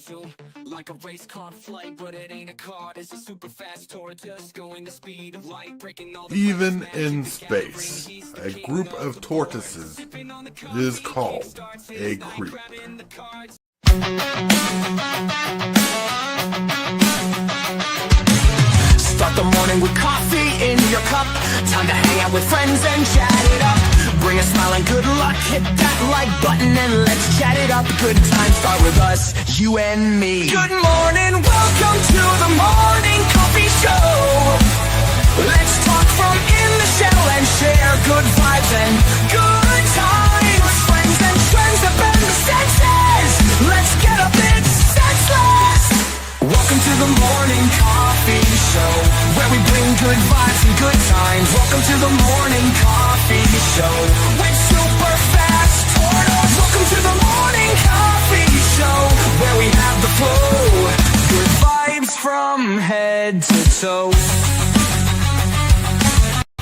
social, like a race car flight, but it ain't a car. It's a super fast tortoise going the speed of light, breaking all the Even in space, a group of tortoises is called a creep. Start the morning with coffee in your cup. Time to hang out with friends and chat it up. Bring a smile and good luck. Hit that like button and let's chat it up. Good times start with us, you and me. Good morning, welcome to the morning coffee show. Let's talk from in the shell and share good vibes and good times. Friends and trends that bend the senses. Let's get up, it's senseless. Welcome to the morning coffee show, where we bring good vibes and good times. Welcome to the morning coffee show with Super Fast Tortoise. Welcome to the morning coffee show, where we have the flow. Good vibes from head to toe.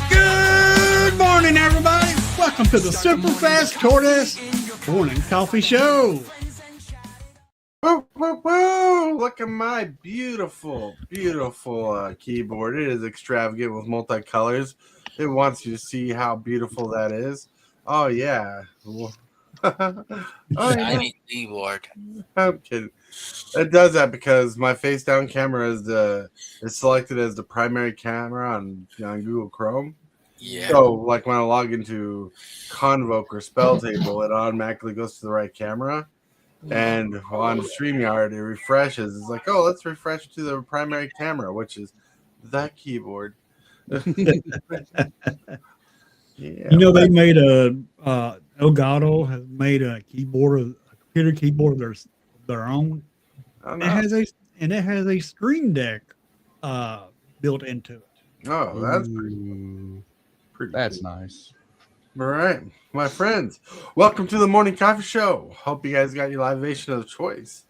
Good morning, everybody. Welcome to the Super Fast Tortoise Morning Coffee Show. Woo, woo, woo. Look at my beautiful, beautiful keyboard. It is extravagant with multicolors. It wants you to see how beautiful that is. Oh, yeah. Oh, yeah. Keyboard. I'm kidding. It does that because my face down camera is selected as the primary camera on Google Chrome. Yeah. So, like when I log into Convoke or Spell Table, it automatically goes to the right camera. And on StreamYard, it refreshes. It's like, oh, let's refresh to the primary camera, which is that keyboard. Yeah. You know, they made Elgato has made a computer keyboard of their own. Oh, no. It has a Stream Deck built into it. Oh, that's pretty That's cool. nice. All right, my friends, welcome to the Morning Coffee Show. Hope you guys got your libation of choice.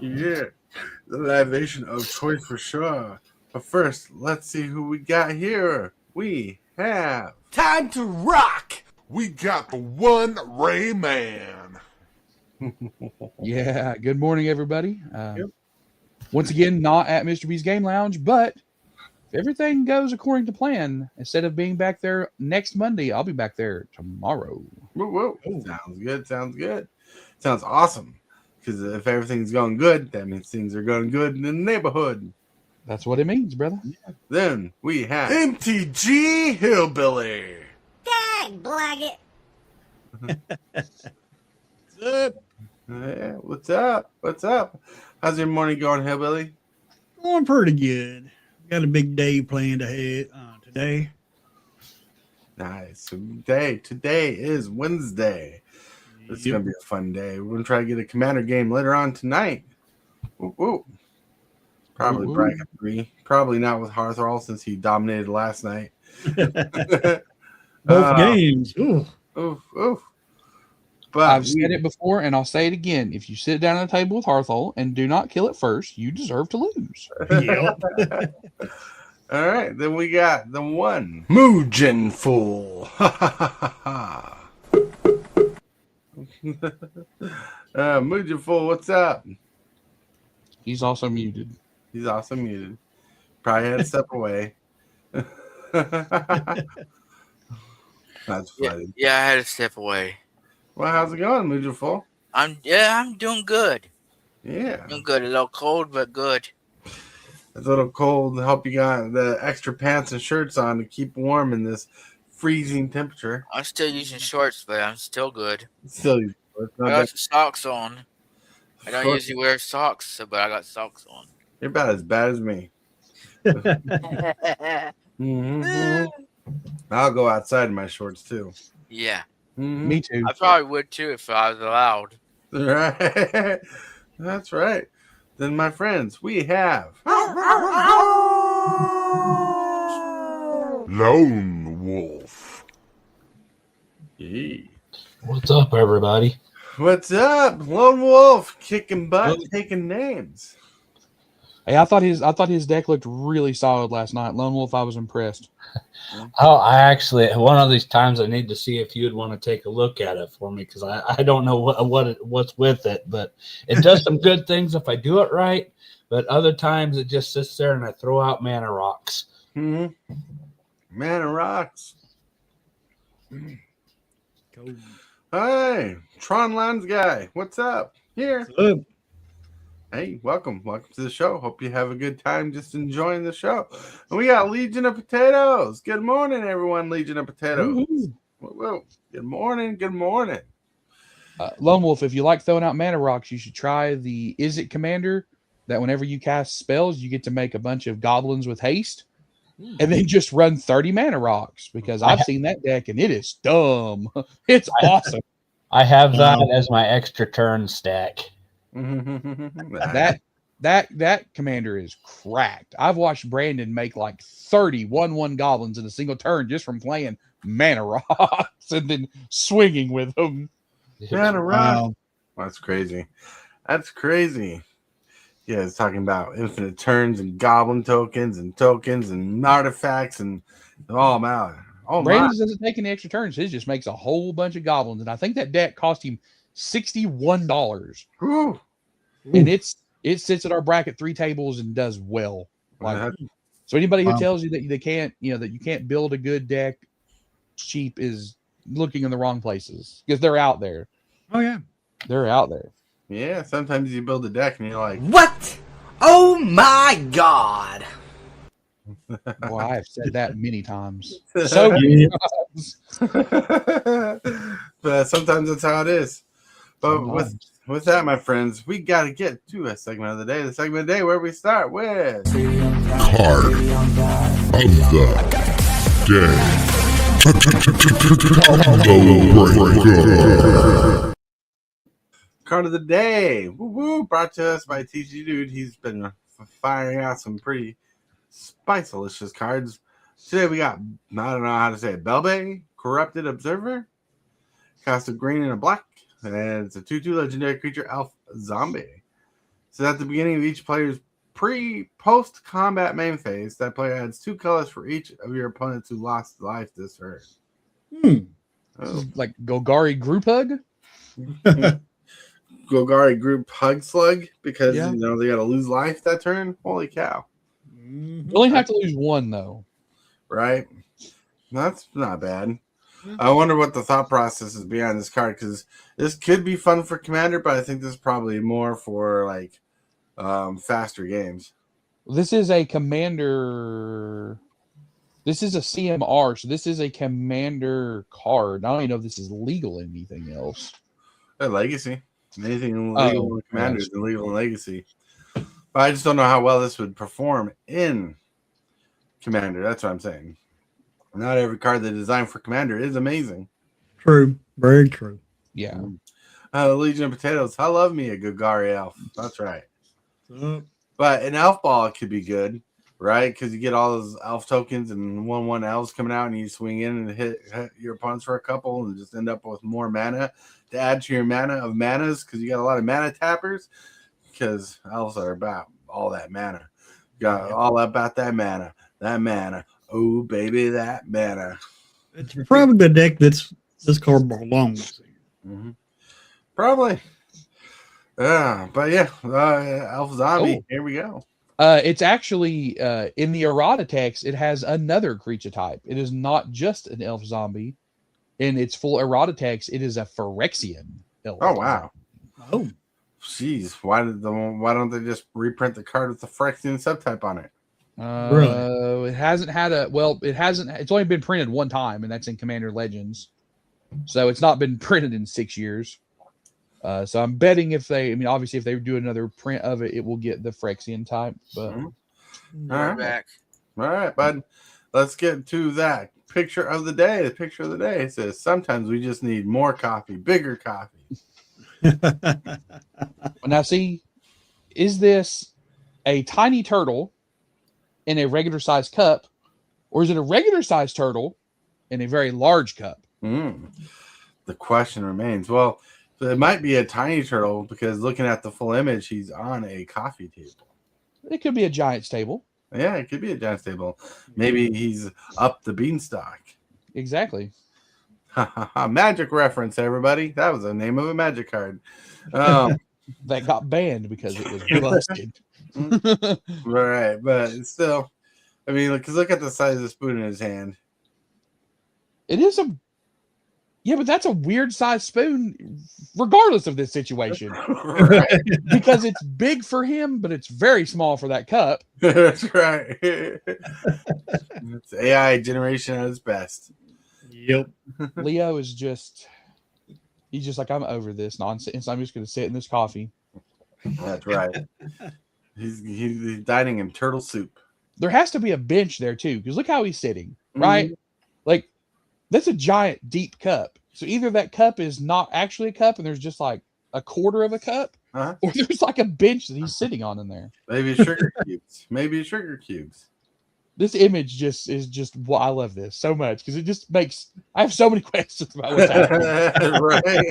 Yeah, the libation of choice for sure. But first, let's see who we got here. We have Time to rock. we got the TheoneRAYman. Yeah. Good morning, everybody. Yep. Once again, not at Mr. B's Game Lounge, but if everything goes according to plan, instead of being back there next Monday, I'll be back there tomorrow. Woo, woo. Sounds good. Sounds good. Sounds awesome. Because if everything's going good, that means things are going good in the neighborhood. That's what it means, brother. Then we have MTG Hillbilly. Dag, blag it. Yeah, what's up? What's up? How's your morning going, Hillbilly? Going pretty good. Got a big day planned ahead today. Nice. Today is Wednesday. It's going to be a fun day. We're going to try to get a Commander game later on tonight. Woo, woo. Probably bracket 3. Probably not with Hearthrall since he dominated last night. Both games. Ooh. Oof, oof. But I've said it before, and I'll say it again. If you sit down at a table with Hearthole and do not kill it first, you deserve to lose. Yep. All right, then we got the one mugenfool. Mugenfool, what's up? He's also muted. He's also muted. Probably had to step away. That's funny. Yeah, I had to step away. Well, how's it going, Mugenfool? I'm doing good. Yeah. Doing good. A little cold, but good. It's a little cold. Hope you got the extra pants and shirts on to keep warm in this freezing temperature. I'm still using shorts, but I'm still good. Still, I got some socks on. I don't usually wear socks, but I got socks on. You're about as bad as me. Mm-hmm. I'll go outside in my shorts too. Yeah. Mm-hmm. Me too. I probably would too if I was allowed. Right. That's right. Then, my friends, we have Lone Wolf. Yee. What's up, everybody? What's up, Lone Wolf? Kicking butt, taking names. Hey, I thought his deck looked really solid last night. Lone Wolf, I was impressed. Oh, I actually one of these times I need to see if you'd want to take a look at it for me because I don't know what's with it, but it does some good things if I do it right. But other times it just sits there and I throw out mana rocks. Mm-hmm. Mana rocks. Cool. Hey, Tron Lands guy, what's up? Here. What's up? Hey, welcome to the show. Hope you have a good time just enjoying the show. And we got Legion of Potatoes. Good morning, everyone. Legion of Potatoes. Whoa. Good morning. Lone Wolf, if you like throwing out mana rocks, you should try the Is It Commander. That whenever you cast spells, you get to make a bunch of goblins with haste, and then just run 30 mana rocks. Because I've seen that deck and it is dumb. It's awesome. I have that as my extra turn stack. That commander is cracked. I've watched Brandon make like 30 1/1 goblins in a single turn just from playing mana rocks and then swinging with them. Mana rocks. Wow. That's crazy. Yeah, it's talking about infinite turns and goblin tokens and artifacts and all out. Oh, Brandon doesn't take any extra turns. His just makes a whole bunch of goblins. And I think that deck cost him $61. Ooh. And it sits at our bracket 3 tables and does well. So anybody who tells you that they can't, that you can't build a good deck cheap is looking in the wrong places because they're out there. Oh yeah, they're out there. Yeah, sometimes you build a deck and you're like, What? Oh my god. Boy, I've said that many times. So many times. But sometimes that's how it is. But with that, my friends, we got to get to a segment of the day. The segment of the day where we start with Card of the Day. Card of the Day. Woo-woo, brought to us by TCGdudes. He's been firing out some pretty spicelicious cards. Today we got, I don't know how to say it, Belbay, Corrupted Observer. Cost a green and a black. And it's a 2/2 legendary creature, elf zombie. So at the beginning of each player's post combat main phase, that player adds 2 colors for each of your opponents who lost life this turn. Oh. Like Golgari Group Hug? Golgari Group Hug Slug, because they got to lose life that turn. Holy cow. You only have to lose 1 though. Right? That's not bad. I wonder what the thought process is behind this card, because this could be fun for Commander, but I think this is probably more for like faster games. This is a Commander. This is a CMR, so this is a Commander card. I don't even know if this is legal in anything else. A Legacy. Anything legal in Commander is illegal in Legacy. But I just don't know how well this would perform in Commander. That's what I'm saying. Not every card they designed for Commander is amazing. True. Very true. Yeah. Legion of Potatoes. I love me a Golgari elf. That's right. But an elf ball could be good, right? Because you get all those elf tokens and 1/1 elves coming out, and you swing in and hit your opponents for a couple and just end up with more mana to add to your mana of manas, because you got a lot of mana tappers, because elves are about all that mana. Got all about that mana. Oh, baby, that mana. It's probably the deck that's this card belongs to. Mm-hmm. Probably. But yeah, Elf Zombie. Here we go. It's actually in the errata text, it has another creature type. It is not just an elf zombie. In its full errata text, it is a Phyrexian elf. Oh wow. Oh. Jeez. Why don't they just reprint the card with the Phyrexian subtype on it? Really? It hasn't had it's only been printed 1 time, and that's in Commander Legends. So it's not been printed in 6 years. So I'm betting obviously if they do another print of it, it will get the Phyrexian type. But All Back. right, bud. Let's get to that picture of the day. The picture of the day says sometimes we just need more coffee, bigger coffee. now see, is this a tiny turtle in a regular sized cup, or is it a regular sized turtle in a very large cup? The question remains. Well, it might be a tiny turtle, because looking at the full image, he's on a coffee table. It could be a giant stable. Yeah, it could be a giant stable. Maybe he's up the beanstalk. Exactly. Magic reference, everybody. That was the name of a magic card. That got banned because it was busted. Right, but still, I mean, because look at the size of the spoon in his hand. It is a but that's a weird size spoon, regardless of this situation. Right. Because it's big for him, but it's very small for that cup. That's right. It's AI generation at its best. Yep. Leo is he's just like, I'm over this nonsense. I'm just going to sit in this coffee. That's right. He's dining in turtle soup. There has to be a bench there too, because look how he's sitting, right? Like, that's a giant deep cup. So either that cup is not actually a cup and there's just like a quarter of a cup, or there's like a bench that he's sitting on in there. Maybe sugar cubes. Maybe sugar cubes. This image is just I love this so much because it just makes I have so many questions about what's happening. Right.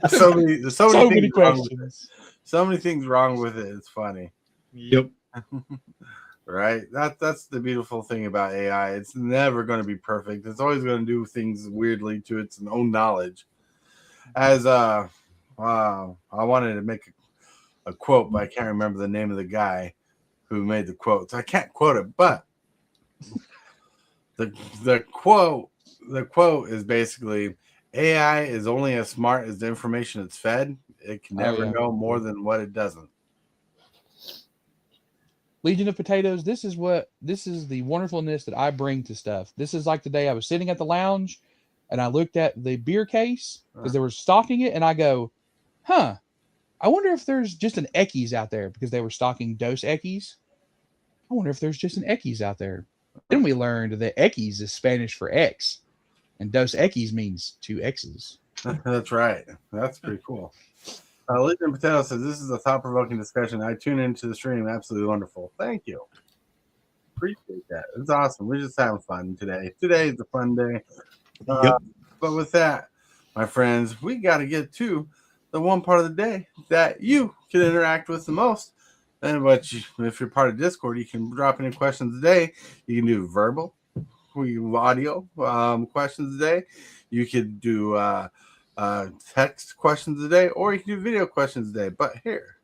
So many questions. So many things wrong with it. It's funny. Yep. Right. That's the beautiful thing about AI. It's never going to be perfect. It's always going to do things weirdly to its own knowledge. As I wanted to make a quote, but I can't remember the name of the guy who made the quote. So I can't quote it, but the quote is basically AI is only as smart as the information it's fed. It can never know more than what it doesn't. Legion of Potatoes, this is the wonderfulness that I bring to stuff. This is like the day I was sitting at the lounge and I looked at the beer case because they were stocking it, and I go, I wonder if there's just an Eckies out there, because they were stocking Dos Equis. I wonder if there's just an Eckies out there. Then we learned that Eckies is Spanish for X, and Dos Equis means 2 X's. That's right. That's pretty cool. Legion Potato says, this is a thought-provoking discussion. I tune into the stream. Absolutely wonderful. Thank you. Appreciate that. It's awesome. We're just having fun today. Today is a fun day. But with that, my friends, we got to get to the one part of the day that you can interact with the most. And if you're part of Discord, you can drop any questions today. You can do verbal, audio questions today. You could do text questions today, or you can do video questions today. But here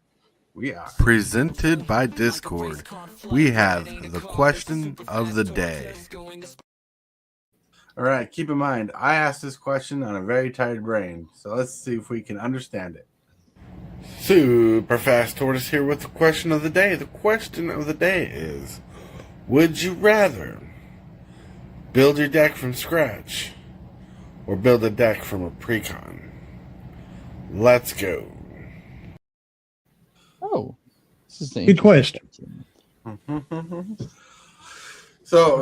we are. Presented by Discord, we have the question of the day. All right, keep in mind, I asked this question on a very tired brain, so let's see if we can understand it. Super Fast Tortoise here with the question of the day. The question of the day is, would you rather build your deck from scratch or build a deck from a precon? Let's go. Oh, this is the Good question. So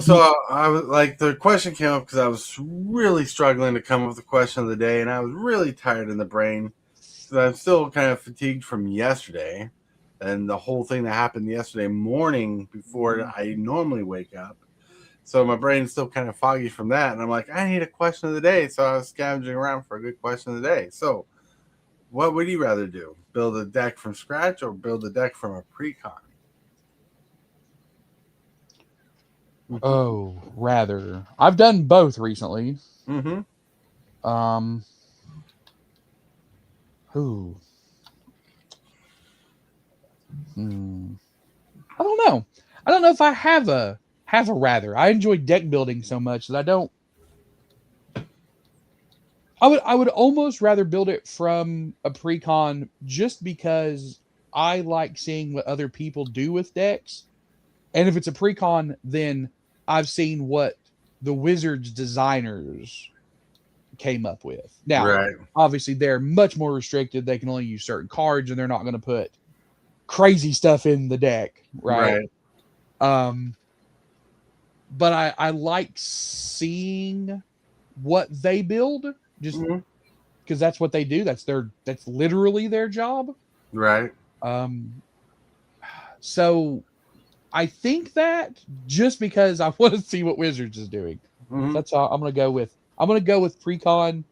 I was like, the question came up because I was really struggling to come up with the question of the day, and I was really tired in the brain. So I'm still kind of fatigued from yesterday and the whole thing that happened yesterday morning before I normally wake up. So my brain's still kind of foggy from that. And I'm like, I need a question of the day. So I was scavenging around for a good question of the day. So what would you rather do? Build a deck from scratch or build a deck from a precon? Oh, rather. I've done both recently. Mm-hmm. Ooh. I don't know. I don't know if I have a rather. I enjoy deck building so much that I don't. I would almost rather build it from a precon just because I like seeing what other people do with decks. And if it's a precon, then I've seen what the Wizards designers came up with. Now, obviously, they're much more restricted. They can only use certain cards, and they're not going to put crazy stuff in the deck, right? But I like seeing what they build, just because that's what they do. That's literally their job, right? So I think that just because I want to see what Wizards is doing, that's all I'm going to go with. I'm going to go with precon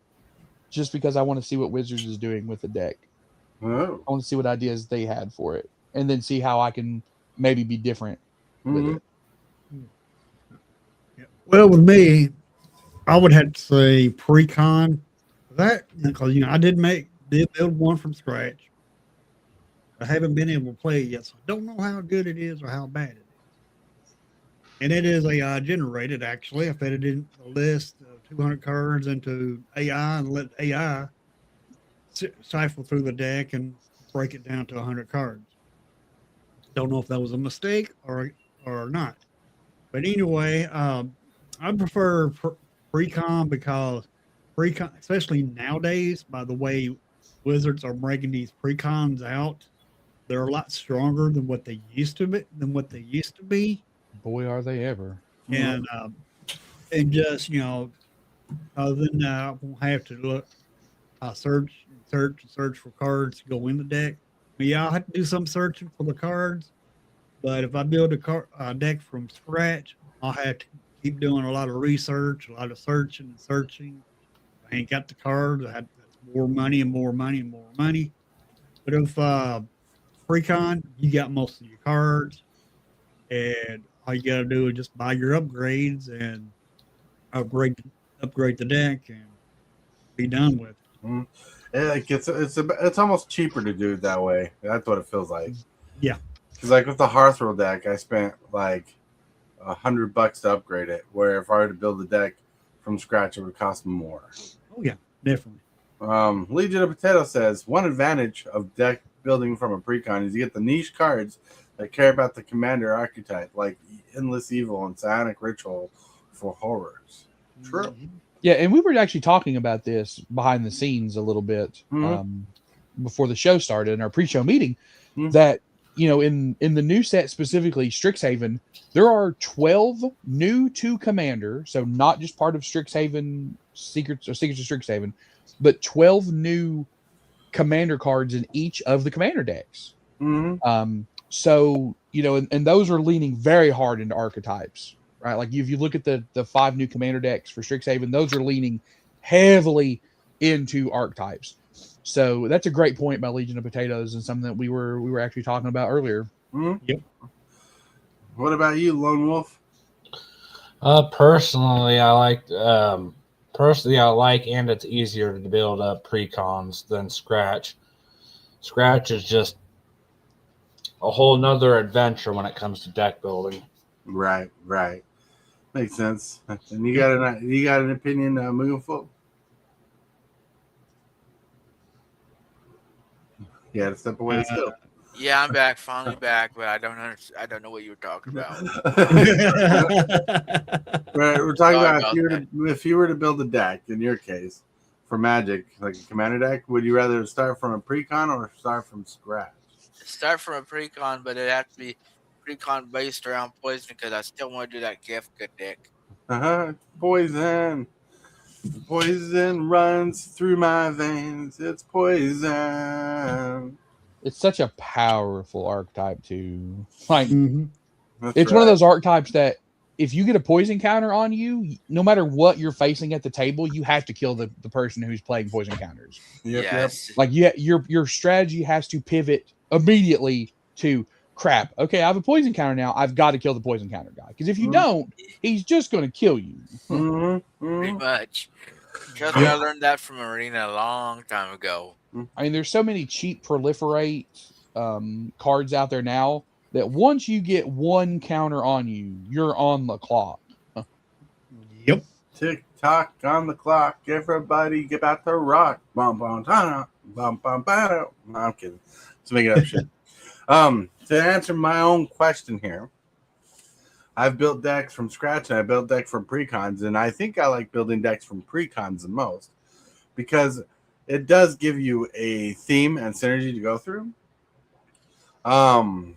just because I want to see what Wizards is doing with the deck. Oh. I want to see what ideas they had for it, and then see how I can maybe be different with it. Well, with me, I would have to say pre-con. That because I did build one from scratch. I haven't been able to play it yet, so I don't know how good it is or how bad it is. And it is AI generated. Actually, I fed it in a list of 200 cards into AI and let AI cipher through the deck and break it down to 100 cards. Don't know if that was a mistake or not. But anyway, I prefer pre-con because pre-con, especially nowadays, by the way Wizards are breaking these pre-cons out, they're a lot stronger than what they used to be. Boy, are they ever. And just other than that, I won't have to look. I search for cards to go in the deck. But yeah, I'll have to do some searching for the cards. But if I build a deck from scratch, I'll have to keep doing a lot of research, a lot of searching and searching. If I ain't got the cards, that's more money and more money and more money. But if pre-con, you got most of your cards, and all you got to do is just buy your upgrades and upgrade the deck and be done with it. It's almost cheaper to do it that way. That's what it feels like. Yeah. Because like with the Hearthrell deck, I spent like $100 to upgrade it. Where if I were to build a deck from scratch, it would cost more. Oh yeah, definitely. Legion of Potato says one advantage of deck building from a precon is you get the niche cards that care about the commander archetype, like Endless Evil and Psionic Ritual for horrors. True. Mm-hmm. Yeah, and we were actually talking about this behind the scenes a little bit before the show started in our pre-show meeting. That in the new set, specifically Strixhaven, there are 12 new to Commander, so not just part of Strixhaven Secrets of Strixhaven, but 12 new Commander cards in each of the Commander decks. So and those are leaning very hard into archetypes, right? Like if you look at the 5 new Commander decks for Strixhaven, those are leaning heavily into archetypes. So that's a great point by Legion of Potatoes and something that we were actually talking about earlier. Yep. What about you, Lone Wolf? Personally, I like and it's easier to build up precons than Scratch. Scratch is just a whole nother adventure when it comes to deck building. Right. Makes sense. And you got an opinion, mugenfool? You had to step away still. Yeah, I'm back, finally back, but I don't know what you were talking about. We're talking about if you were to build a deck, in your case, for Magic, like a commander deck, would you rather start from a precon or start from scratch? Start from a precon, but it have to be precon based around poison because I still want to do that Kefka deck. Poison. Poison runs through my veins. It's poison. It's such a powerful archetype too. Like It's one of those archetypes that if you get a poison counter on you, no matter what you're facing at the table, you have to kill the person who's playing poison counters. Yes. Like your strategy has to pivot immediately to crap. Okay, I have a poison counter now. I've got to kill the poison counter guy. Because if you don't, he's just going to kill you. Pretty much. Trust me, I learned that from Arena a long time ago. I mean, there's so many cheap proliferate cards out there now that once you get one counter on you, you're on the clock. Yep. Tick tock on the clock. Everybody get about to rock. Bum bum ta bum bum ba. No, I'm kidding. Let's make it up shit. To answer my own question here, I've built decks from scratch and I built decks from precons, and I think I like building decks from precons the most because it does give you a theme and synergy to go through. I've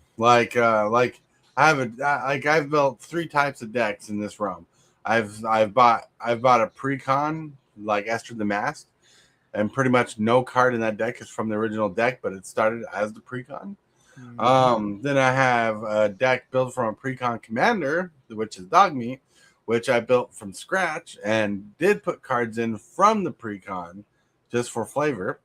built 3 types of decks in this realm. I've bought a precon like Esther the Masked, and pretty much no card in that deck is from the original deck, but it started as the precon. Then I have a deck built from a precon commander, which is Dogmeat, which I built from scratch and did put cards in from the precon just for flavor.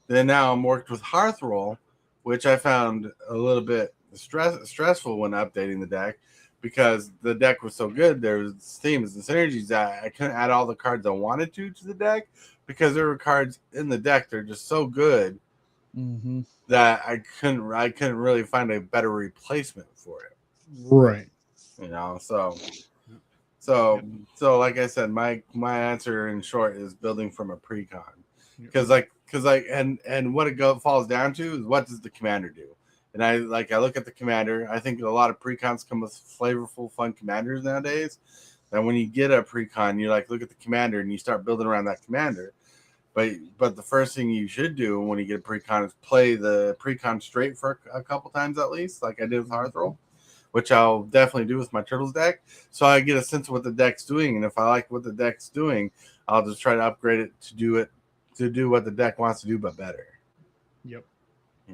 Then now I'm worked with Hearthrell, which I found a little bit stressful when updating the deck because the deck was so good. There was themes and synergies that I couldn't add all the cards I wanted to the deck because there were cards in the deck that are just so good that I couldn't really find a better replacement for it. Right. You know, so like I said, my answer in short is building from a precon. Because and what it falls down to is what does the commander do? And I look at the commander. I think a lot of precons come with flavorful, fun commanders nowadays. And when you get a precon, you look at the commander and you start building around that commander. But the first thing you should do when you get a precon is play the precon straight for a couple times at least, like I did with Hearthrol, which I'll definitely do with my Turtles deck. So I get a sense of what the deck's doing, and if I like what the deck's doing, I'll just try to upgrade it to do what the deck wants to do, but better. Yep.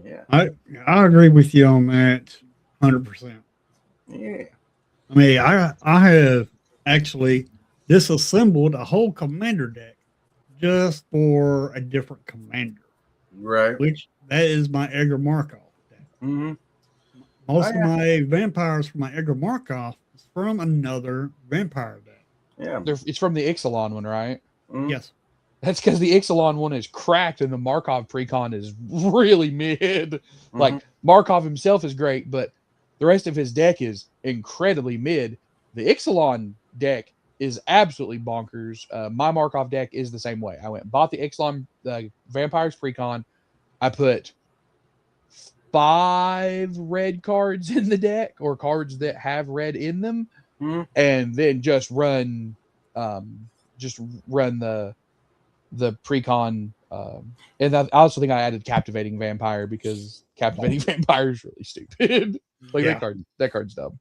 Yeah. I agree with you on that 100%. Yeah. I mean, I have actually disassembled a whole commander deck just for a different commander. Right. Which that is my Edgar Markov deck. Mm-hmm. Most of my vampires from my Edgar Markov is from another vampire deck. Yeah. It's from the Ixalan one, right? Mm-hmm. Yes. That's because the Ixalan one is cracked and the Markov precon is really mid. Mm-hmm. Like, Markov himself is great, but the rest of his deck is incredibly mid. The Ixalan deck is absolutely bonkers. My Markov deck is the same way. I went and bought the Ixalan Vampires precon. I put 5 red cards in the deck, or cards that have red in them, and then just run the precon. And I also think I added Captivating Vampire because Captivating Vampire is really stupid. That card's dumb.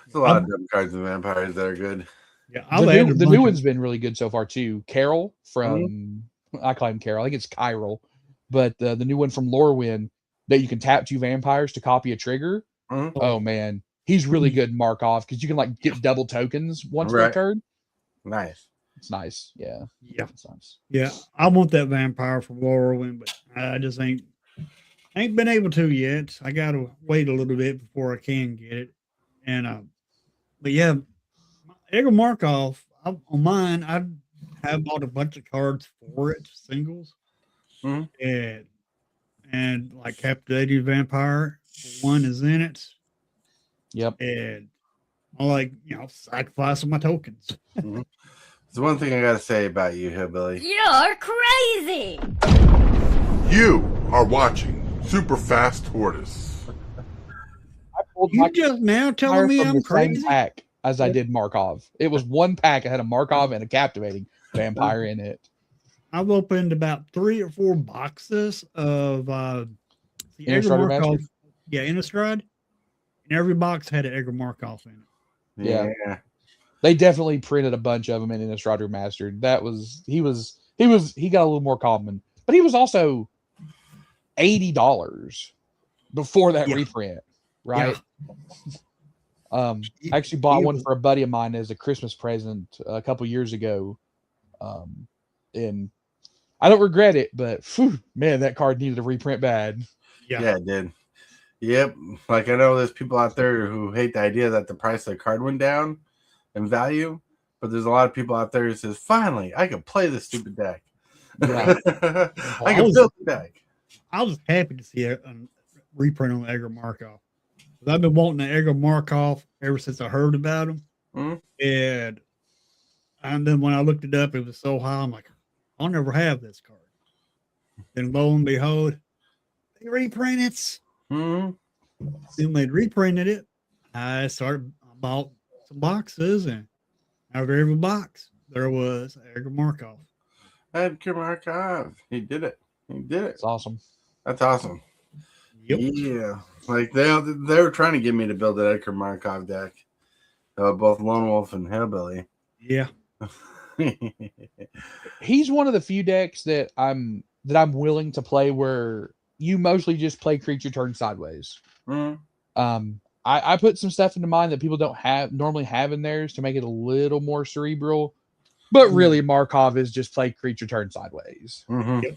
There's a lot of dumb cards and vampires that are good. Yeah, the new one's been really good so far too. Carol from I call him Carol. I think it's Chiral, but the new one from Lorwyn that you can tap 2 vampires to copy a trigger. Oh man, he's really good in Markov because you can get double tokens once per turn. Nice. It's nice. Yeah. It's nice. Yeah, I want that vampire from Lorwyn, but I just ain't been able to yet. I gotta wait a little bit before I can get it. And but yeah, Edgar Markov on mine, I have bought a bunch of cards for it, singles, and like Captivated Vampire, one is in it. Yep. And I sacrificing my tokens. There's one thing I gotta say about you, Hillbilly. You're crazy. You are watching Super Fast Tortoise. You just now telling me I'm crazy? Same pack as I did Markov. It was one pack. I had a Markov and a Captivating Vampire in it. I've opened about 3 or 4 boxes of the Edgar Innistrad Markov. Remastered? Yeah, Innistrad. And every box had an Edgar Markov in it. Yeah. They definitely printed a bunch of them in Innistrad Remastered. He got a little more common, but he was also $80 before that reprint, right? Yeah. I actually bought one for a buddy of mine as a Christmas present a couple years ago. And I don't regret it, but man, that card needed a reprint bad. Yeah, it did. Yep. Like I know there's people out there who hate the idea that the price of the card went down in value, but there's a lot of people out there who says, finally, I can play this stupid deck. Yeah. I can build the deck. I was happy to see a reprint on Edgar Markov. I've been wanting an Edgar Markov ever since I heard about him. And then when I looked it up, it was so high. I'm like, I'll never have this card. Then lo and behold, they reprinted it. Then when they reprinted it, I bought some boxes, and out of every box, there was Edgar Markov. Edgar Markov. He did it. It's awesome. That's awesome. Yep. Yeah. Like they were trying to get me to build an Edgar Markov deck. Both Lone Wolf and Hillbilly. Yeah. He's one of the few decks that I'm willing to play where you mostly just play creature turn sideways. I put some stuff into mine that people don't normally have in theirs to make it a little more cerebral, but really Markov is just play creature turn sideways. Yep.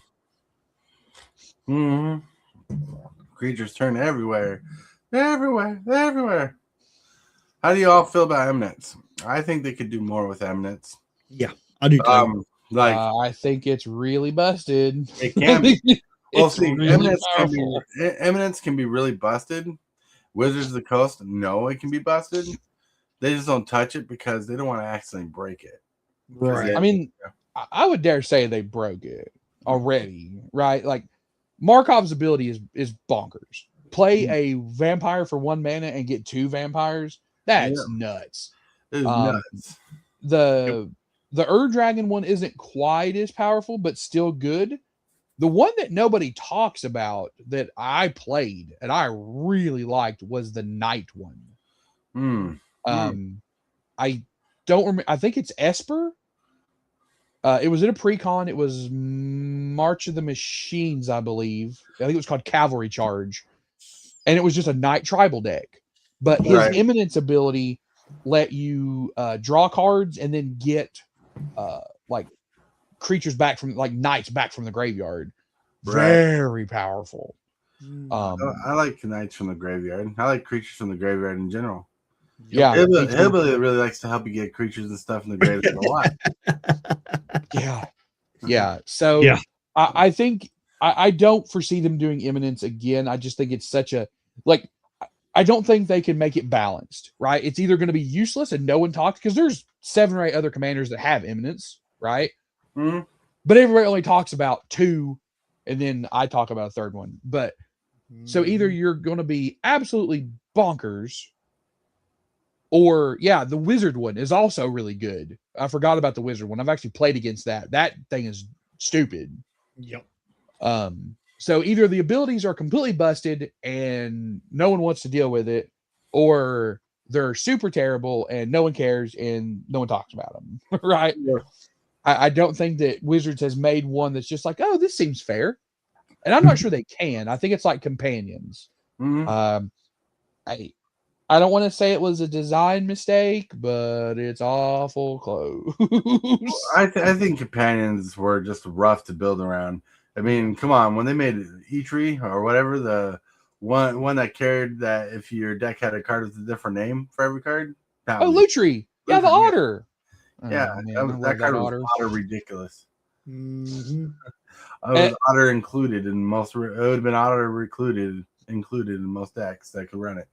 Creatures turn everywhere. They're everywhere. They're everywhere. How do you all feel about eminence? I think they could do more with eminence. Yeah, I do too. Like I think it's really busted. it can be. Well, It's see, really powerful. eminence can be really busted. Wizards of the Coast, no, it can be busted. They just don't touch it because they don't want to accidentally break it. Right. I mean, I would dare say they broke it already, right? Like Markov's ability is bonkers. Play a vampire for 1 mana and get 2 vampires. That's nuts. It's nuts. The Dragon one isn't quite as powerful, but still good. The one that nobody talks about that I played and I really liked was the Night one. I don't remember. I think it's Esper. It was in a precon. It was March of the Machines, I believe. I think it was called Cavalry Charge. And it was just a Night tribal deck. But his Eminence ability let you draw cards and then get like creatures back from, like knights back from the graveyard. Very powerful. I like knights from the graveyard. I like creatures from the graveyard in general. Yeah. Hillbilly really likes to help you get creatures and stuff in the graveyard a lot. Yeah. So I think I don't foresee them doing Eminence again. I just think it's such a, like, I don't think they can make it balanced, right? It's either going to be useless and no one talks, because there's 7 or 8 other commanders that have Eminence, right? But everybody only talks about 2, and then I talk about a 3rd one. But so either you're going to be absolutely bonkers, or the wizard one is also really good. I forgot about the wizard one. I've actually played against that. That thing is stupid. Yep. So either the abilities are completely busted and no one wants to deal with it, or they're super terrible and no one cares and no one talks about them. Right? Yeah. I don't think that Wizards has made one that's just like, oh, this seems fair. And I'm not sure they can. I think it's like companions. I don't want to say it was a design mistake, but it's awful close. I think companions were just rough to build around. I mean, come on, when they made Eitri or whatever, the one that carried that if your deck had a card with a different name for every card. Lutri. Yeah, the otter. Yeah, that card was otter ridiculous. Was otter included in most. It would have been otter included in most decks that could run it.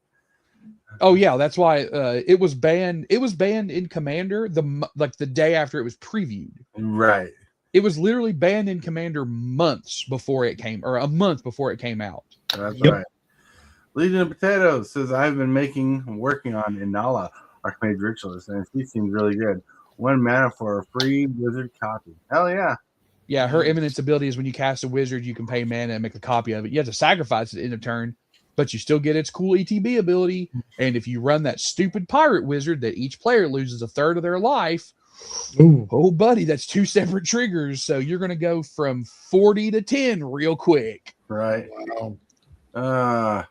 Oh yeah, that's why it was banned. It was banned in Commander the day after it was previewed. Right. It was literally banned in Commander months before it came, or a month before it came out. That's right. Legion of Potatoes says I've been working on Inala, Archmage Ritualist, and she seems really good. 1 mana for a free wizard copy. Hell yeah. Yeah, her Eminence ability is when you cast a wizard, you can pay mana and make a copy of it. You have to sacrifice it at the end of turn, but you still get its cool ETB ability. And if you run that stupid pirate wizard that each player loses 1/3 of their life, oh buddy, that's 2 separate triggers. So you're going to go from 40 to 10 real quick. Right. Wow.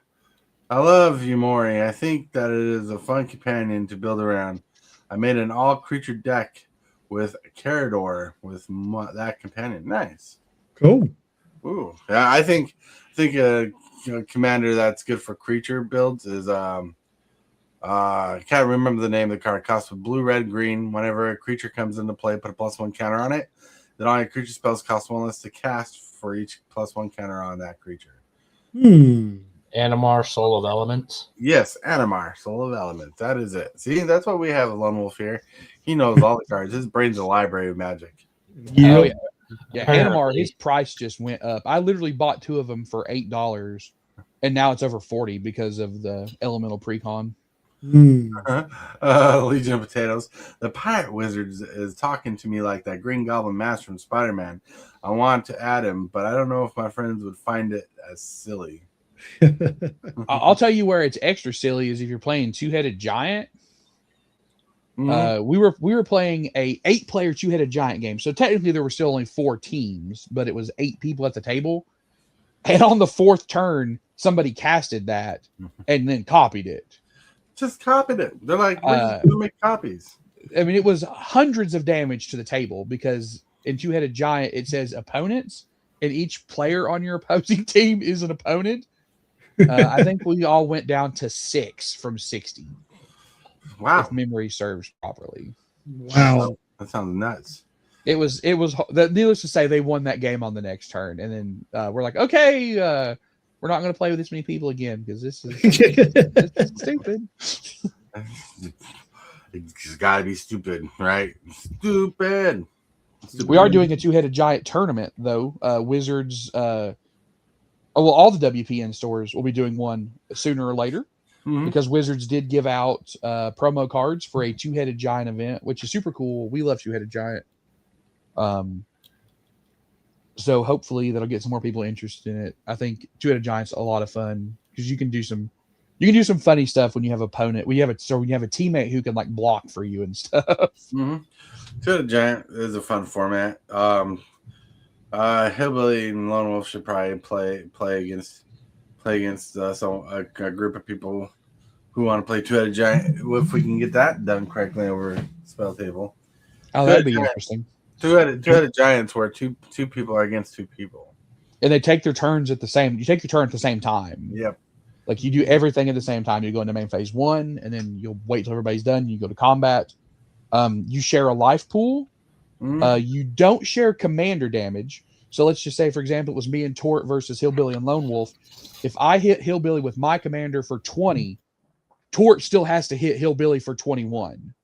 I love Yumori. I think that it is a fun companion to build around. I made an all creature deck with Carador with that companion. Nice. Cool. Ooh. Yeah, I think a commander that's good for creature builds is I can't remember the name of the card. It costs blue, red, green. Whenever a creature comes into play, put a +1 counter on it. Then all your creature spells cost 1 less to cast for each +1 counter on that creature. Animar, Soul of Elements. Yes, Animar, Soul of Elements. That is it. See, that's what we have a Lone Wolf here. He knows all the cards. His brain's a library of magic. Yeah. Animar, his price just went up. I literally bought 2 of them for $8, and now it's over 40 because of the elemental precon. Legion of Potatoes. The Pirate Wizard is talking to me like that Green Goblin Mask from Spider-Man. I want to add him, but I don't know if my friends would find it as silly. I'll tell you where it's extra silly is if you're playing Two-Headed Giant. We were playing a 8-player Two-Headed Giant game, so technically there were still only 4 teams, but it was 8 people at the table. And on the 4th turn, somebody casted that and then copied it. Just copied it. They're like, we're just gonna make copies. I mean, it was hundreds of damage to the table because in Two-Headed Giant it says opponents, and each player on your opposing team is an opponent. I think we all went down to 6 from 60. Wow. If memory serves properly. Wow. That sounds nuts. It was needless to say, they won that game on the next turn. And then we're like, okay, we're not going to play with this many people again because this is stupid. It's got to be stupid, right? Stupid. We are doing a 2-headed giant tournament, though. Wizards, all the WPN stores will be doing one sooner or later because Wizards did give out promo cards for a 2-headed giant event, which is super cool. We love 2-headed giant. So hopefully that'll get some more people interested in it. I think 2-headed giant's a lot of fun because you can do some funny stuff when you have an opponent. When you have a teammate who can like block for you and stuff. Mm-hmm. 2-headed giant is a fun format. Hillbilly and Lone Wolf should probably play against a group of people who want to play 2-headed giant. If we can get that done correctly over spell table. Oh, that'd be interesting. 2-headed giants where two people are against 2 people, and they take their turns at the same. You take your turn at the same time. Yep. Like you do everything at the same time. You go into main phase 1, and then you'll wait till everybody's done. You go to combat. You share a life pool. You don't share commander damage. So let's just say, for example, it was me and Tort versus Hillbilly and Lone Wolf. If I hit Hillbilly with my commander for 20, Tort still has to hit Hillbilly for 21.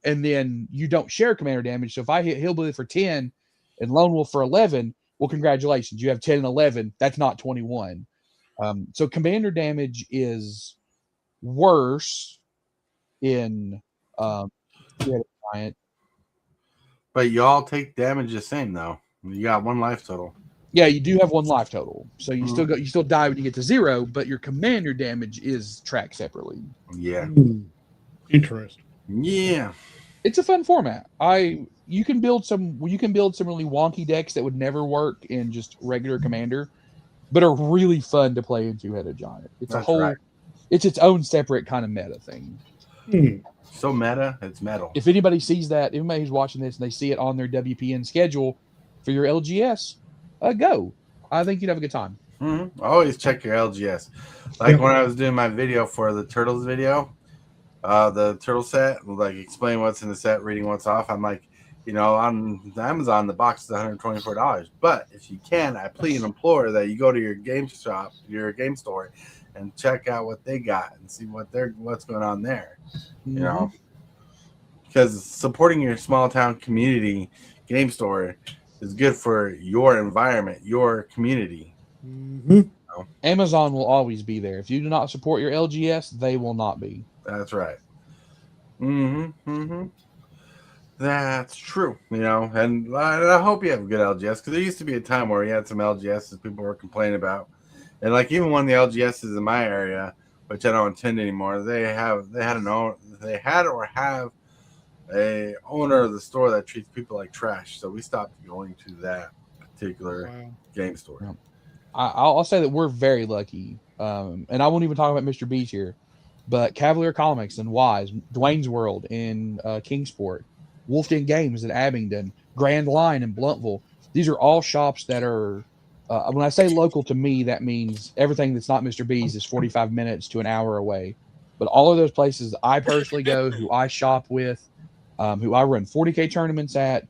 And then you don't share commander damage. So if I hit Hillbilly for 10 and Lone Wolf for 11, well, congratulations. You have 10 and 11. That's not 21. So commander damage is worse in Giant. But you all take damage the same, though. You got 1 life total. Yeah, you do have 1 life total. So you still die when you get to 0, but your commander damage is tracked separately. Yeah. Interesting. Yeah. It's a fun format. You can build some really wonky decks that would never work in just regular commander, but are really fun to play in 2-headed giant. It's it's its own separate kind of meta thing. So meta, it's metal. If anybody sees that, anybody who's watching this and they see it on their WPN schedule for your LGS, go. I think you'd have a good time. Always check your LGS. Like when I was doing my video for the Turtles video, the turtle set, like explain what's in the set, reading what's off. I'm like, on Amazon, the box is $124. But if you can, I plead and implore that you go to your game shop, your game store, and check out what they got and see what's going on there. Because supporting your small town community game store is good for your environment, your community. Amazon will always be there. If you do not support your LGS, they will not be. That's right. That's true. And I hope you have a good LGS, because there used to be a time where you had some LGSs people were complaining about, and like even one of the LGSs in my area, which I don't attend anymore, they had or have a owner of the store that treats people like trash. So we stopped going to that particular game store. I'll say that we're very lucky, and I won't even talk about Mr. B's here. But Cavalier Comics and Wise, Dwayne's World in Kingsport, Wolfden Games in Abingdon, Grand Line in Bluntville. These are all shops that are, when I say local to me, that means everything that's not Mr. B's is 45 minutes to an hour away. But all of those places I personally go, who I shop with, who I run 40K tournaments at,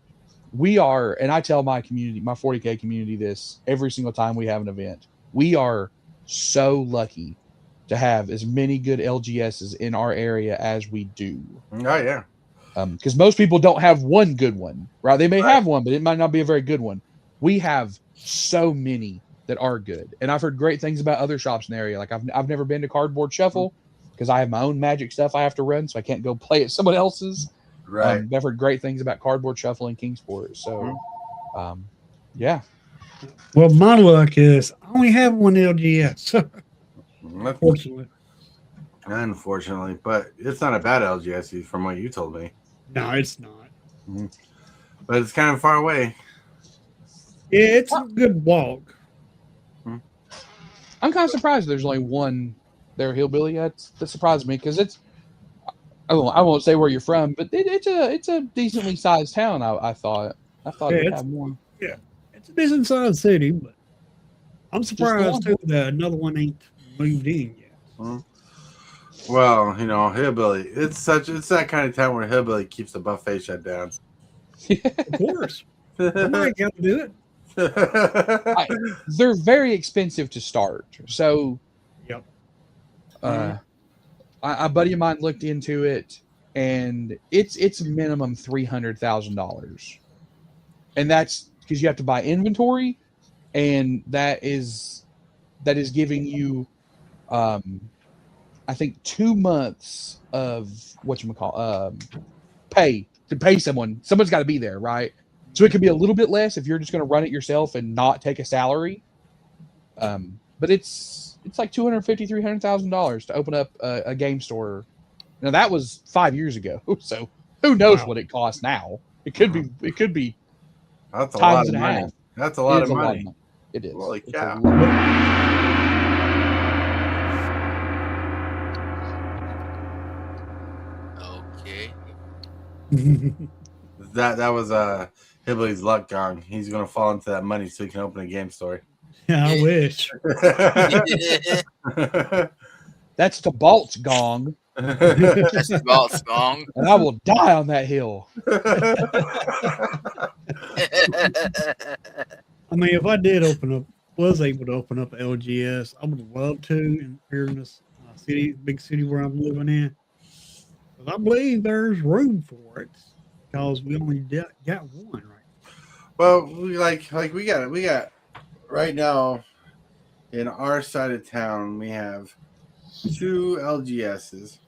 we are, and I tell my community, my 40K community, this every single time we have an event. We are so lucky to have as many good LGSs in our area as we do. Oh, yeah. Because most people don't have one good one, right? They may have one, but it might not be a very good one. We have so many that are good. And I've heard great things about other shops in the area. Like I've never been to Cardboard Shuffle because I have my own Magic stuff I have to run, so I can't go play at someone else's. Right. I've heard great things about Cardboard Shuffle in Kingsport. So, yeah. Well, my luck is I only have one LGS. Unfortunately, but it's not a bad LGS from what you told me. No, it's not. But it's kind of far away. Yeah, it's a good walk. I'm kind of surprised there's only one there, Hillbilly. That surprised me because it's. I won't say where you're from, but it's a decently sized town. I thought it'd have more. Yeah, it's a decent sized city, but I'm surprised too that another one ain't moved in yet. Well, Hillbilly. It's that kind of town where Hillbilly keeps the buffet shut down. Of course, somebody got to do it. They're very expensive to start. So, Yep. A buddy of mine looked into it, and it's minimum $300,000, and that's because you have to buy inventory, and that is giving you, I think 2 months of pay to pay someone. Someone's got to be there, right? So it could be a little bit less if you're just going to run it yourself and not take a salary. But it's like $250,000-$300,000 to open up a game store. Now that was 5 years ago, so who knows what it costs now? It could be. That's a times lot of and a money. half. That's a lot of money. It is. Holy It's cow. a lot. Okay. That was Hillbilly's luck gong. He's gonna fall into that money so he can open a game store. Yeah, I wish. That's Tibalts gong, That's the Tibalts gong. and I will die on that hill. I mean, if I was able to open up LGS, I would love to. And here in this big city where I'm living in, but I believe there's room for it because we only got one, right? Well, we got right now in our side of town we have 2 LGSs,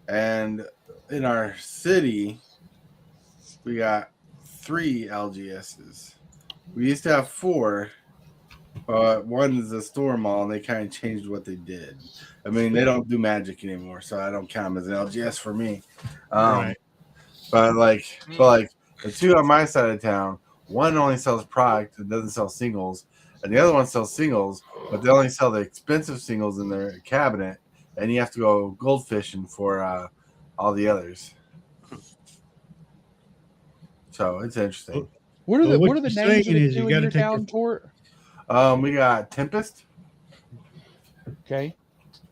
and in our city we got 3 LGSs. We used to have 4, but one is a store mall, and they kind of changed what they did. I mean, they don't do Magic anymore, so I don't count them as an LGS for me. Right. But the 2 on my side of town, one only sells product and doesn't sell singles, and the other one sells singles, but they only sell the expensive singles in their cabinet, and you have to go goldfishing for all the others. So it's interesting. What are the what names you're of the saying is 2 you in gotta your take town, Tort? We got Tempest. Okay.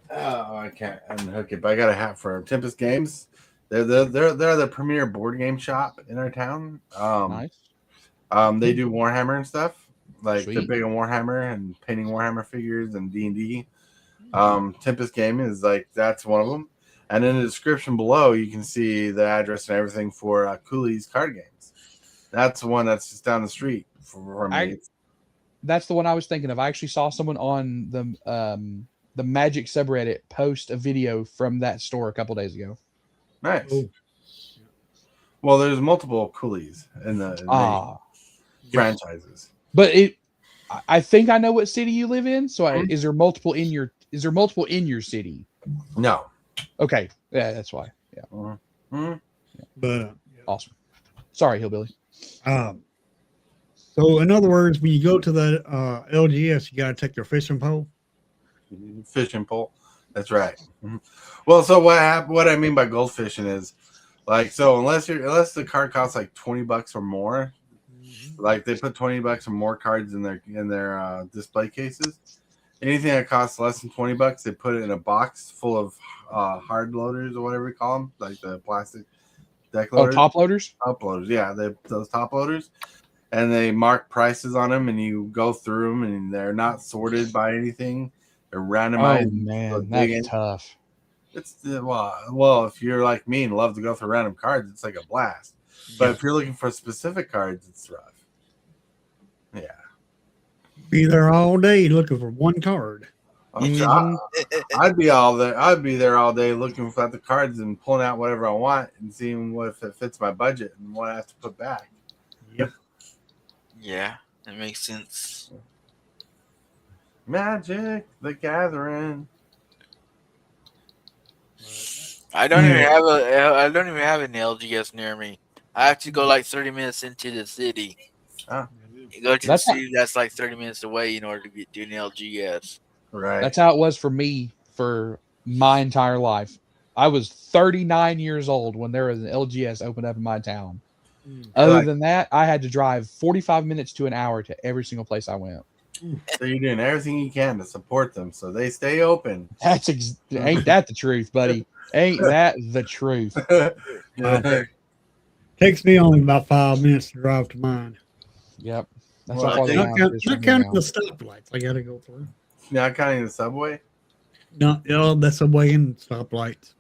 Oh, I can't unhook it, but I got a hat for Tempest Games. They're the premier board game shop in our town. Nice. They do Warhammer and stuff. Like they're Sweet. big on Warhammer and painting Warhammer figures and D&D. Tempest Gaming is that's one of them. And in the description below, you can see the address and everything for Cooley's Card Games. That's the one that's just down the street from me. That's the one I was thinking of. I actually saw someone on the Magic subreddit post a video from that store a couple days ago. Nice. Oh. Well, there's multiple Coolies in the franchises. But I think I know what city you live in. So is there multiple in your city? No. Okay. Yeah, that's why. Yeah. Mm-hmm. But Awesome. Sorry, Hillbilly. so in other words, when you go to the LGS, you got to take your fishing pole. Fishing pole. That's right. Mm-hmm. Well, so what I mean by gold fishing is unless the card costs like $20 or more, like they put $20 or more cards in their display cases. Anything that costs less than $20, they put it in a box full of hard loaders or whatever we call them, like the plastic deck loaders. Oh, top loaders? Top loaders, yeah, those top loaders. And they mark prices on them, and you go through them, and they're not sorted by anything. They're randomized. Oh, man, that's tough. It's well, if you're like me and love to go through random cards, it's like a blast. But if you're looking for specific cards, it's rough. Yeah. Be there all day looking for one card. I'd be there all day looking at the cards and pulling out whatever I want and seeing if it fits my budget and what I have to put back. Yep. Yeah, that makes sense. Magic the Gathering. I don't even have an LGS near me. I have to go like 30 minutes into the city. Ah. You go to the city that's like 30 minutes away in order to do an LGS. Right. That's how it was for me for my entire life. I was 39 years old when there was an LGS opened up in my town. Other than that, I had to drive 45 minutes to an hour to every single place I went. So you're doing everything you can to support them so they stay open. Ain't that the truth, buddy? Ain't that the truth? Takes me only about 5 minutes to drive to mine. Yep. That's Well, how far the Not, lounge is from not here counting now. the stoplights I got to go through. Not counting the subway. No, the subway and stoplights.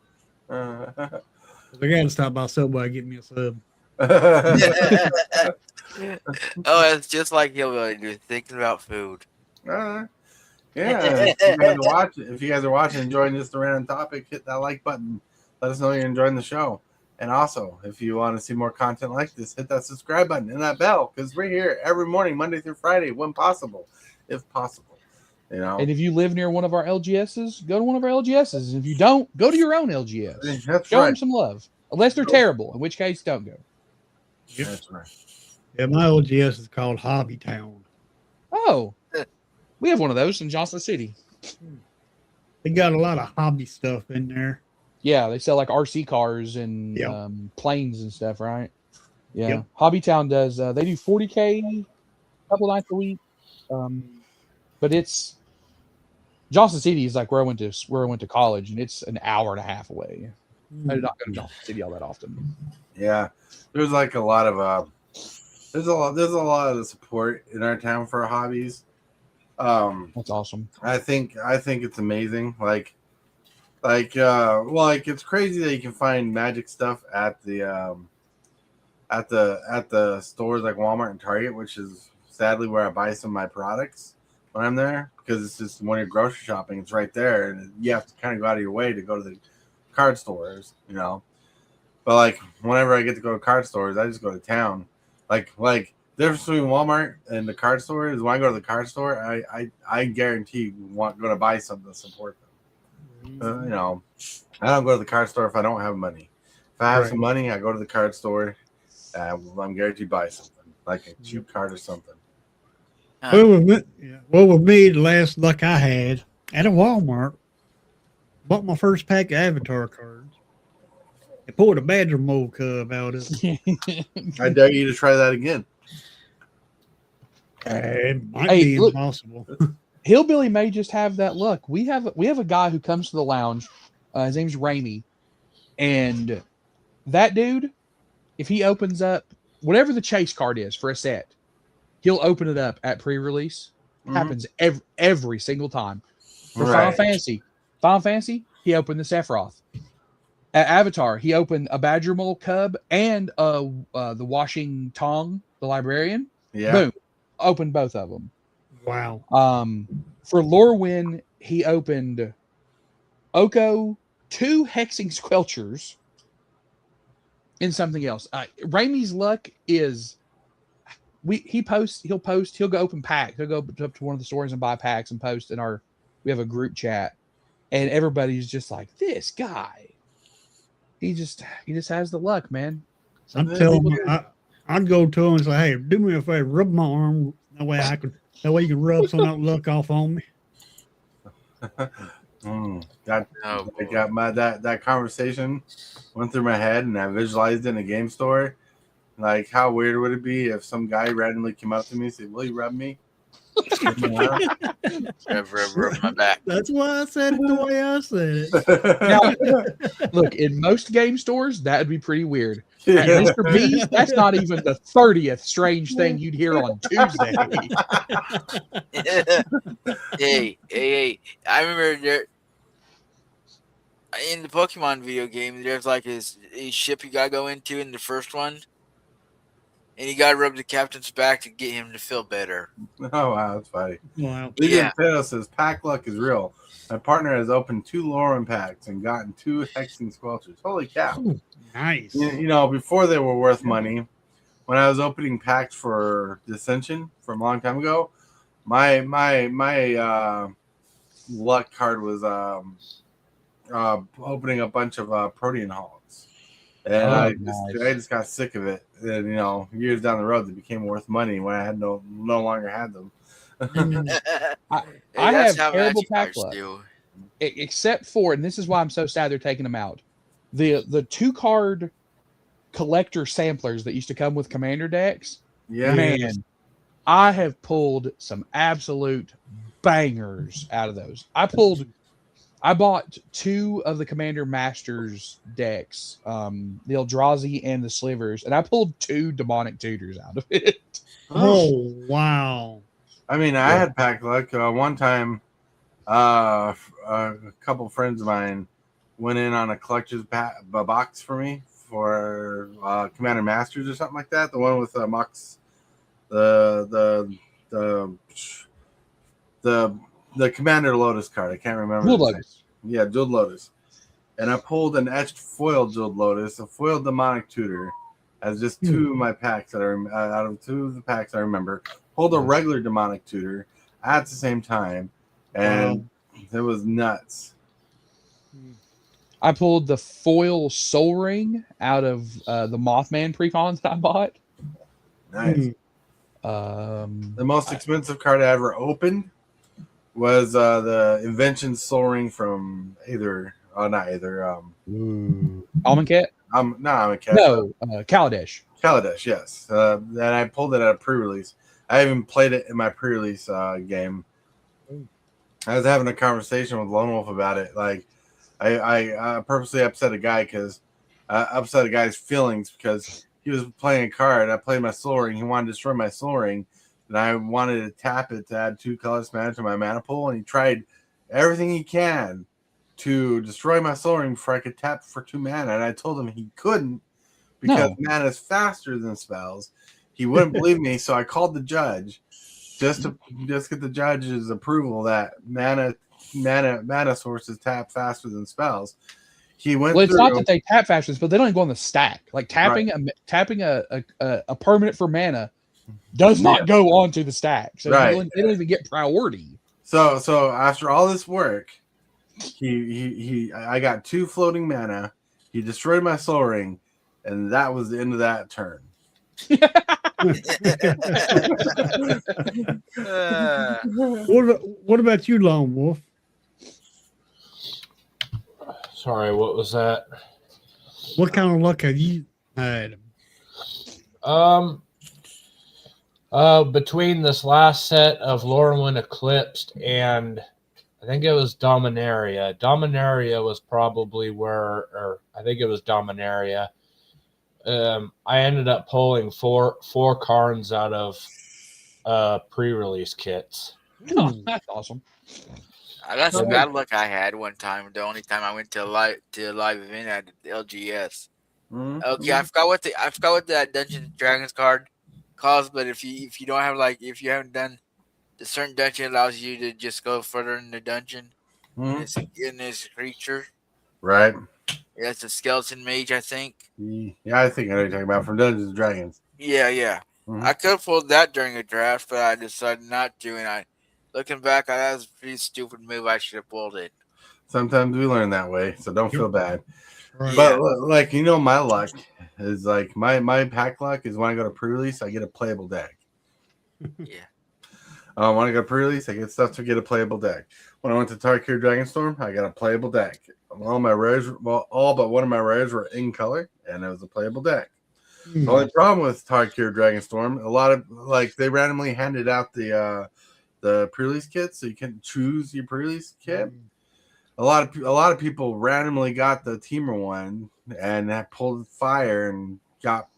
Uh, I got to stop by Subway and get me a sub. Oh, it's just like Hillbilly, dude. Thinking about food. yeah. If you guys are watching, enjoying this the random topic, hit that like button. Let us know you're enjoying the show. And also, if you want to see more content like this, hit that subscribe button and that bell, because we're here every morning, Monday through Friday, when possible, if possible. You know. And if you live near one of our LGSs, go to one of our LGSs. And if you don't, go to your own LGS. That's Show right. them some love. Unless they're terrible, in which case, don't go. That's right. Yeah, my LGS is called Hobby Town. Oh, we have one of those in Johnson City. They got a lot of hobby stuff in there. Yeah, they sell like RC cars and planes and stuff, right? Yeah. Yep. Hobbytown does. They do 40K a couple nights a week. But it's Johnson City is like where I went to college, and it's an hour and a half away. I do not go to Johnson City all that often. Yeah, there's like a lot of there's a lot of support in our town for hobbies. That's awesome. I think it's amazing. Like it's crazy that you can find magic stuff at the stores like Walmart and Target, which is sadly where I buy some of my products when I'm there, because it's just when you're grocery shopping, it's right there, and you have to kind of go out of your way to go to the card stores, you know. But like whenever I get to go to card stores, I just go to town. Like the difference between Walmart and the card store is when I go to the card store, I guarantee going to buy something to support them. You know, I don't go to the card store if I don't have money. If I have some money, I go to the card store. I'm guaranteed to buy something, like a cheap card or something. Well, with me, the last luck I had at a Walmart, bought my first pack of Avatar cards. They pulled a Badger Mold cub out of it. I dare you to try that again. It might be impossible. Hillbilly may just have that luck. We have a guy who comes to the lounge. His name's Raimi, and that dude, if he opens up whatever the chase card is for a set, he'll open it up at pre-release. Happens every single time. For Final Fantasy, he opened the Sephiroth. At Avatar, he opened a Badger Mole Cub and the Washing Tong, the Librarian. Yeah. Boom. Opened both of them. Wow. For Lorwyn, he opened Oko, 2 Hexing Squelchers, and something else. Raimi's luck is he'll go open packs. He'll go up to one of the stores and buy packs and post we have a group chat, and everybody's just like, this guy. He just has the luck, man. I'm telling you, I'd go to him and say, hey, do me a favor, rub my arm. That way you can rub some of that luck off on me. That conversation went through my head, and I visualized it in a game store. Like, how weird would it be if some guy randomly came up to me and said, will you rub me? Rub my back. That's why I said it the way I said it. Now, look, in most game stores, that would be pretty weird. At Mr. B's, that's not even the 30th strange thing you'd hear on Tuesday. Hey. I remember there in the Pokemon video game, there's like his ship you gotta go into in the first one. And you gotta rub the captain's back to get him to feel better. Oh, wow, that's funny. Wow. Legion Potato says, pack luck is real. My partner has opened 2 Lauren packs and gotten 2 Hexing Squelchers. Holy cow. Ooh, nice. You know, before they were worth money, when I was opening packs for Dissension from a long time ago, my luck card was opening a bunch of Protean Hogs. And I just got sick of it. And, you know, years down the road, they became worth money when I had no longer had them. I have terrible pack luck. Except for, and this is why I'm so sad they're taking them out, the 2-card collector samplers that used to come with commander decks. Yeah. Man, I have pulled some absolute bangers out of those. I bought 2 of the Commander Masters decks, the Eldrazi and the Slivers, and I pulled 2 demonic tutors out of it. Oh, wow. I mean, I had pack luck. One time, a couple friends of mine went in on a collector's box for me for Commander Masters or something like that. The one with Mox, the Commander Lotus card. I can't remember. Dual Lotus. Yeah, Jeweled Lotus. And I pulled an etched foil Jeweled Lotus, a foil demonic tutor, as just 2 of my packs that are out of 2 of the packs I remember. Pulled a regular demonic tutor at the same time, and it was nuts. I pulled the foil Soul Ring out of the Mothman precons that I bought. Nice. The most expensive card I ever opened was the Invention Soul Ring from Almancat? Almancat. No, Kaladesh. Kaladesh, yes. And I pulled it at a pre-release. I even played it in my pre-release game. I was having a conversation with Lone Wolf about it. Like, I purposely upset a guy because upset a guy's feelings because he was playing a card. I played my Soul Ring. He wanted to destroy my Soul Ring, and I wanted to tap it to add 2 colorless mana to my mana pool. And he tried everything he can to destroy my Soul Ring before I could tap for 2 mana. And I told him he couldn't because mana is faster than spells. He wouldn't believe me, so I called the judge just to get the judge's approval that mana sources tap faster than spells. He went. Well, it's not that they tap faster, but they don't even go on the stack. Like tapping a permanent for mana does not go onto the stack, so they don't even get priority. So after all this work, I got 2 floating mana. He destroyed my Soul Ring, and that was the end of that turn. What about you, Lone Wolf? Sorry, what was that? What kind of luck have you had? Between this last set of Lorwyn Eclipsed and I think it was Dominaria. Dominaria was probably I think it was Dominaria. I ended up pulling four cards out of pre-release kits. Oh, that's awesome. I got some bad luck I had one time. The only time I went to a live event at LGS. Mm-hmm. Okay, I forgot what that Dungeons and Dragons card calls, but if you don't have if you haven't done the certain dungeon, allows you to just go further in the dungeon. Mm-hmm. In this creature. Right. Yeah, it's a skeleton mage, I think. Yeah, I think I know what you're talking about from Dungeons and Dragons. Yeah. Mm-hmm. I could have pulled that during a draft, but I decided not to. And looking back, that was a pretty stupid move. I should have pulled it. Sometimes we learn that way, so don't feel bad. Right. But my luck is my pack luck is when I go to pre-release, I get a playable deck. Yeah. When I go to pre-release, I get stuff to get a playable deck. When I went to Tarkir Dragonstorm, I got a playable deck. All but one of my rares were in color, and it was a playable deck. The only problem with Tarkir Dragonstorm, a lot of they randomly handed out the pre-release kit, so you can choose your pre-release kit. A lot of people randomly got the Teamer one and that pulled fire and got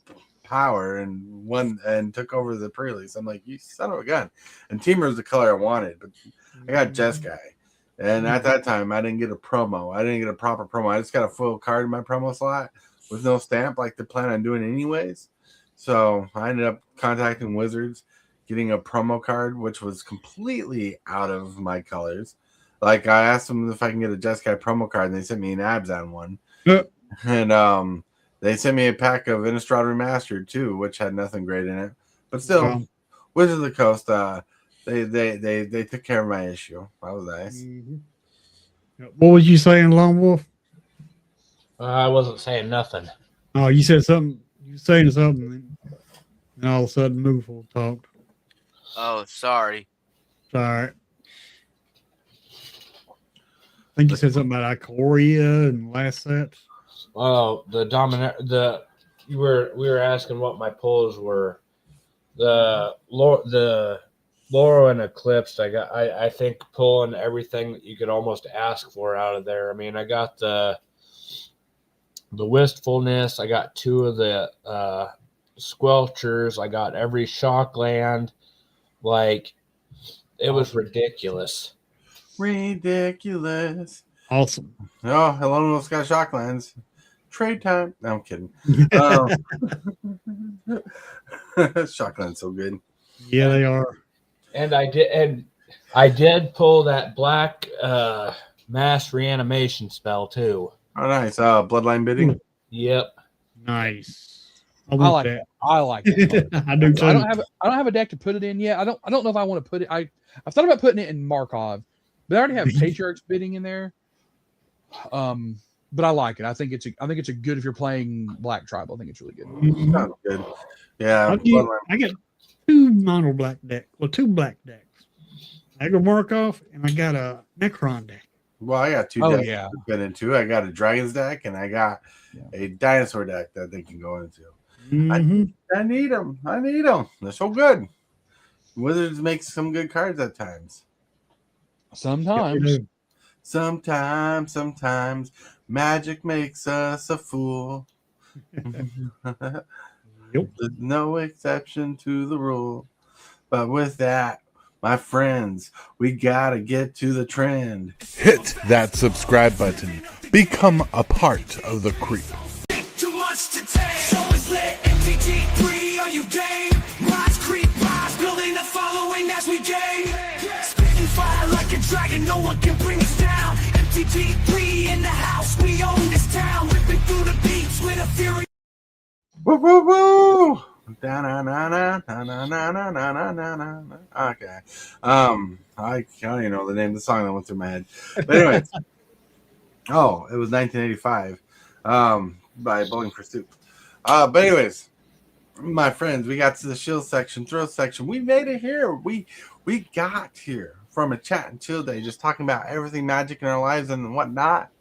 power and won and took over the pre-release. I'm like, you son of a gun. And Teamer is the color I wanted, but I got Jeskai. And at that time, I didn't get a promo. I didn't get a proper promo. I just got a full card in my promo slot with no stamp like they plan on doing anyways. So I ended up contacting Wizards, getting a promo card, which was completely out of my colors. Like, I asked them if I can get a Jeskai promo card, and they sent me an Abzan one. And they sent me a pack of Innistrad Remastered, too, which had nothing great in it. But still, Wizards of the Coast, they took care of my issue. That was nice. What was you saying, Lone Wolf? I wasn't saying nothing. Oh, you said something. You were saying something, and all of a sudden, Moonful talked. Oh, sorry. It's all right. I think you said something about Ikoria in the last set. Oh, we were asking what my pulls were the Laurel and Eclipse. I think pulling everything that you could almost ask for out of there. I mean, I got the Wistfulness. I got 2 of the Squelchers. I got every Shockland. Like, it was ridiculous. Ridiculous. Awesome. Oh, hello, those got Shocklands. Trade time. No, I'm kidding. Shockland's so good. Yeah, they are. And I did pull that black mass reanimation spell too. Oh, nice. Bloodline bidding. Yep. Nice. I like that. I like it. I do too. I don't have a deck to put it in yet. I don't know if I want to put it. I've thought about putting it in Markov, but I already have Patriarchs bidding in there. But I like it. I think it's a good if you're playing Black Tribal. I think it's really good. Sounds good. Yeah. I got 2 mono black decks. Well, 2 black decks. I got Markov and I got a Necron deck. Well, I got 2 decks to fit into. I got a Dragons deck and I got a Dinosaur deck that they can go into. I need them. They're so good. Wizards make some good cards at times. Sometimes Magic makes us a fool. There's no exception to the rule. But with that, my friends, we gotta get to the trend. Hit that subscribe button. Become a part of the creep. Too much to take. So it's lit. MTG3, are you game? Rise, creep, rise, building a following as we gain. Spitting fire like a dragon, no one can bring us down. MTG3 in the house, we own this town. Ripping through the beats with a fury. Woo woo woo! Okay. I don't even know the name of the song that went through my head. But anyways, it was 1985 by Bowling for Soup. But anyways, my friends, we got to the shield section, throw section. We made it here. We got here from a chat and chill day, just talking about everything magic in our lives and whatnot.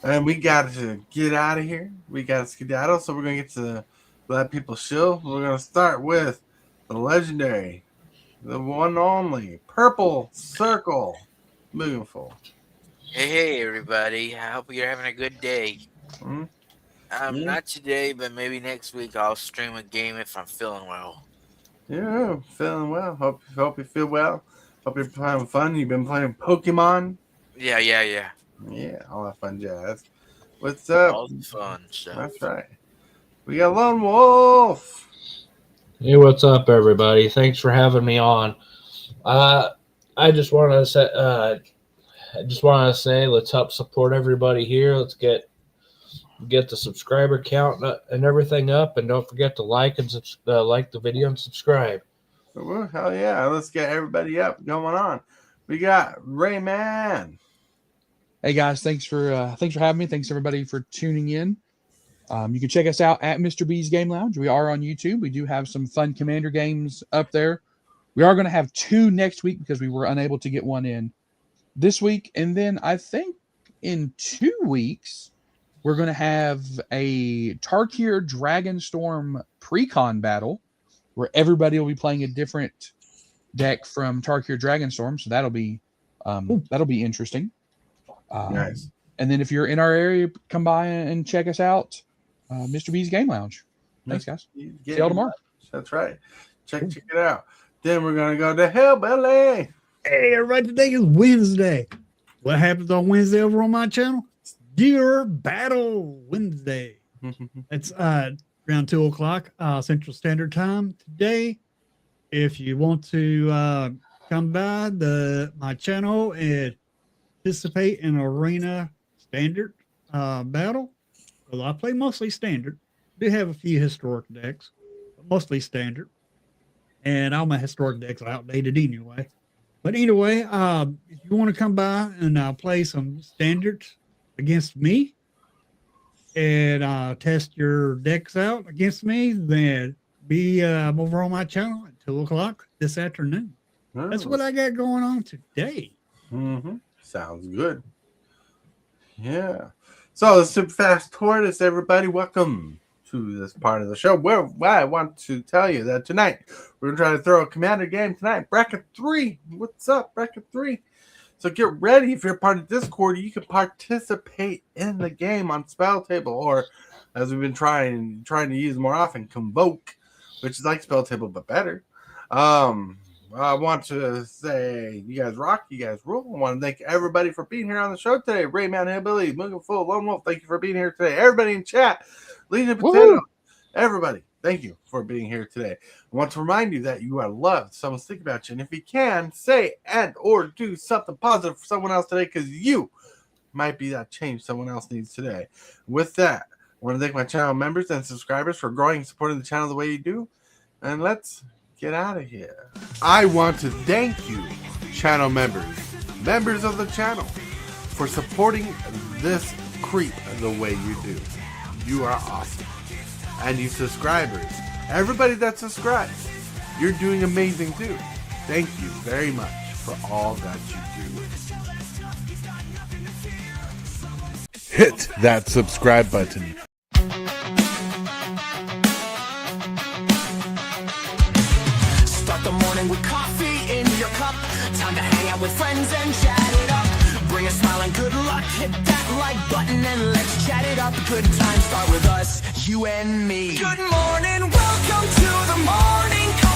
And we got to get out of here. We got to skedaddle, so we're going to get to let people chill. We're going to start with the legendary, the one only, Purple Circle, Mugenfool. Hey, everybody. I hope you're having a good day. Not today, but maybe next week I'll stream a game if I'm feeling well. Yeah, feeling well. Hope you feel well. Hope you're having fun. You've been playing Pokemon. Yeah. Yeah, all that fun jazz. What's up? All the fun stuff. That's right. We got Lone Wolf. Hey, what's up, everybody? Thanks for having me on. I just want to say, let's help support everybody here. Let's get the subscriber count and everything up, and don't forget to like the video and subscribe. Well, hell yeah! Let's get everybody up going on. We got Rayman. Hey guys, thanks for having me. Thanks everybody for tuning in. You can check us out at Mr. B's Game Lounge. We are on YouTube. We do have some fun Commander games up there. We are going to have 2 next week because we were unable to get one in this week, and then I think in 2 weeks we're going to have a Tarkir Dragonstorm pre-con battle where everybody will be playing a different deck from Tarkir Dragonstorm. So that'll be interesting. Nice. And then if you're in our area, come by and check us out. Mr. B's Game Lounge. Thanks, guys. See y'all tomorrow. That's right. Check it out. Then we're going to go to HILLBILLY. Hey, everybody, today is Wednesday. What happens on Wednesday over on my channel? Gear Battle Wednesday. It's around 2 o'clock Central Standard Time today. If you want to come by my channel and participate in arena standard battle, well, I play mostly standard. Do have a few historic decks, but mostly standard. And all my historic decks are outdated anyway. But anyway, if you want to come by and play some standard against me and test your decks out against me, then be over on my channel at 2 o'clock this afternoon. Oh. That's what I got going on today. Sounds good. Yeah. So, the Super Fast Tortoise, everybody, welcome to this part of the show where I want to tell you that tonight we're going to try to throw a Commander game tonight. Bracket 3. What's up, Bracket 3? So get ready. If you're part of Discord, you can participate in the game on Spell Table, or as we've been trying to use more often, Convoke, which is like Spell Table but better. I want to say you guys rock, you guys rule. I want to thank everybody for being here on the show today. Rayman, HILLBILLY, mugenfool, Lone Wolf, thank you for being here today. Everybody in chat, Legion Potato, everybody, thank you for being here today. I want to remind you that you are loved. Someone's thinking about you. And if you can, say and or do something positive for someone else today, because you might be that change someone else needs today. With that, I want to thank my channel members and subscribers for growing and supporting the channel the way you do. And let's get out of here. I want to thank you, channel members of the channel, for supporting this creep the way you do. You are awesome. And you subscribers, everybody that subscribes, you're doing amazing too. Thank you very much for all that you do. Hit that subscribe button. Start the morning with coffee in your cup. Time to hang out with friends and chat it up. Bring a smile and good luck. Hit that like button and let's chat it up. Good times start with us, you and me. Good morning, welcome to the morning.